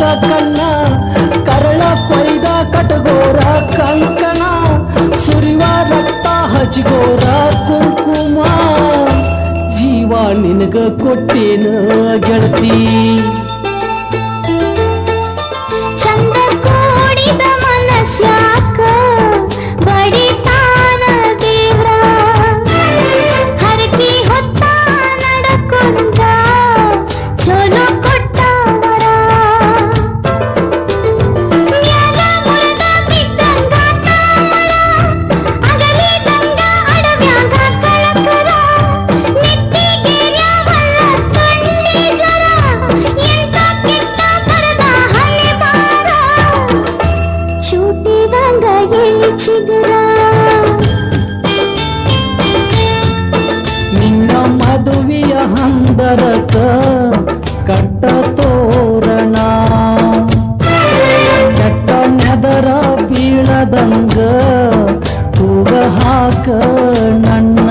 ಗರಕ ಕಣ್ಣ ಕರಳ ಕೊಯ್ದ ಕಟಗೋರ ಕಂಕಣ ಸುರಿವ ರಕ್ತ ಹಚ್ಚಿಗೋರ ಕುಂಕುಮ ಜೀವ ನಿನಗ ಕೊಟ್ಟೇನ ಗೆಳತಿ ಚಂದ ಕೂಡಿದ ಮನಸ್ಯಾಕ ಬಡಿತಾನ ದೇವ್ರ ಹರಕಿ ಹೊತ್ತ ನಡಕೊಂಡ ಚಲೋ ಕೊಟ್ಟವರ ಮ್ಯಾಲ ಮುರದ ಬಿದ್ದಂಗ ತಾವರ ಅಗಲಿದಂಗ ಅಡವ್ಯಾಗ ಕಳಕರ ನೆತ್ತಿಗೇರ್ಯಾವಲ್ಲ ತೊಂಡಿ ಜರ ಎಂತ ಕೆಟ್ಟ ಬರದ ಹಣೆ ಬಾರ ಚೂಟಿದಂಗ ಎಳಿ ಚಿಗುರ ನಿನ್ನ ಮದುವೆಯ ಹಂದರಕ ಕಟ್ಟ ತೋರಣ ಕೆಟ್ಟ ನೆದರ ಬೀಳದಂಗ ತೂಗ ಹಾಕ ನನ್ನ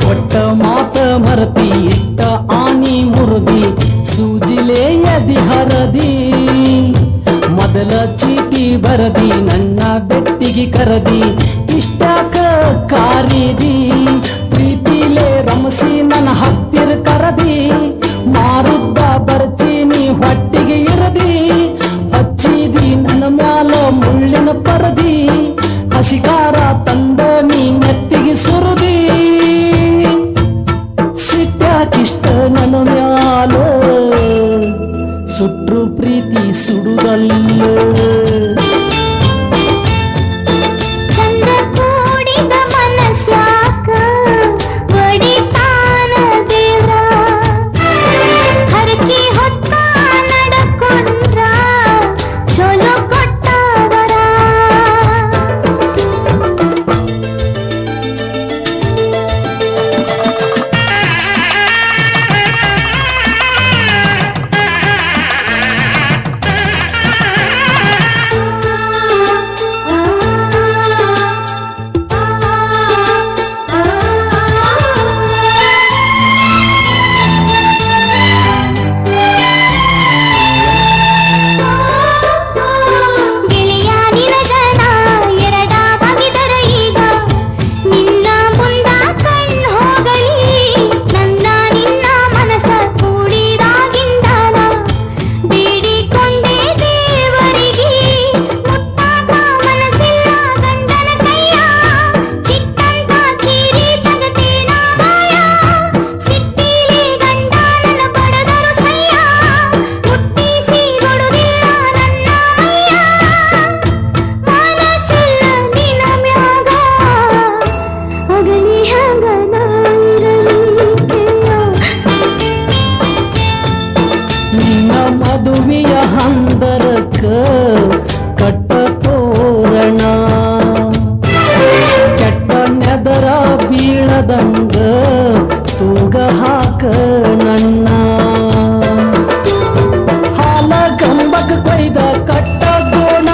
ಒಟ್ಟ ಮಾತ ಮರತಿ ಇಟ್ಟ ಆನಿ ಮುರುದಿ ಸೂಜಿಲೆಯದಿ ಹರದಿ ಮೊದಲ ಚೀಟಿ ಬರದಿ ನನ್ನ ಬೆಟ್ಟಿಗೆ ಕರದಿ ಇಷ್ಟಾಕ ಕಾರಿದಿ ಪ್ರೀತಿಲೇ ರಮಸಿ ನನ್ನ ಹತ್ತಿರ ಕರದಿ ಮಾರುದ್ದ ಬರ್ಚೀನಿ ಹೊಟ್ಟಿಗೆ ಇರದಿ ಹಚ್ಚಿದಿ ನನ್ನ ಮ್ಯಾಲ ಮುಳ್ಳಿನ ಪರದಿ ಹಸಿಕಾರ ತಂದ ನೀ ನೆತ್ತಿಗೆ ಸುರುದಿ ಸಿಟ್ಟಾಕಿಷ್ಟ ನನ್ನ ಮ್ಯಾಲ ಸುಟ್ರು ಪ್ರೀತಿ ಸುಡುದಲ್ಲ ಚಂದ ಕೂಡಿದ ಮನಸ್ಯಾಕ ಬಡಿತಾನ ದೇವ್ರ ಹರಕಿ ಹೊತ್ತ ನಡಕೊಂಡ್ರ ಚಲೋ ಕೊಟ್ಟವರ ಗೆಳೆಯ ನಿನಗನ ಎರಡಾಗಿದರ ಈಗ ನಿನ್ನ ಮುಂದ ಕಣ್ಣು ಹೋಗಲಿ ನನ್ನ ನಿನ್ನ ಮನಸ ಕೂಡಿದಾಗಿಂದನ ಬೇಡಿಕೊಂಡೆ ದೇವರಿಗೆ ಮುಟ್ಟಾಕ ಮನಸ್ಸಿಲ್ಲ ಗಂಡನ ಕೈಯ ಚಿಕ್ಕಂತ ಚೀರಿ ಜಗತ್ತೇನ ಮಾಯ ಸಿಟ್ಟಿಲಿ ಗಂಡ ನನ್ನ ಬಡದರು ಸಯ್ಯ ಮುಟ್ಟಿಸಿ ಕೊಡುದಿಲ್ಲ ನನ್ನ ಮೈಯ ಮನಸ್ಸಿಲ್ಲ ನಿನ್ನ ಮ್ಯಾಗ ಅಗಲಿ ಹಂಗ ನಾ ಇರಲಿ ಗೆಳೆಯ ನಿನ್ನ ಮದುವೆಯ ಹಂದರಕ ಕಟ್ಟ ತೋರಣ ಕೆಟ್ಟ ನೆದರ ಬೀಳದಂಗ ತೂಗ ಹಾಕ ನನ್ನ ಹಾಲ ಗಂಬಕ್ ಕೊಯ್ದ ಕಟ್ಟ ಗೋಣ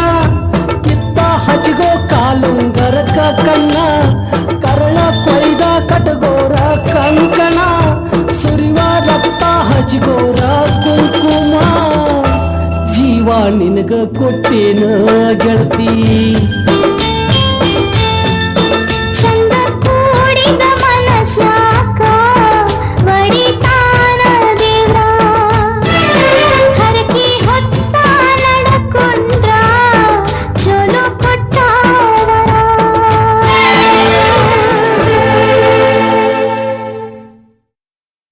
ಕಿತ್ತ ಹಚ್ಚಿಗೋ ಕಾಲುಂಗರಕ ಕಣ್ಣ ಕರಳ ಕೊಯ್ದ ಕಟಗೋರ ಕಂಕಣ ಸುರಿವ ರಕ್ತ ಹಚ್ಚಿಗೋರ ಕುಂಕುಮ ಜೀವ ನಿನಗ ಕೊಟ್ಟೇನ ಗೆಳತಿ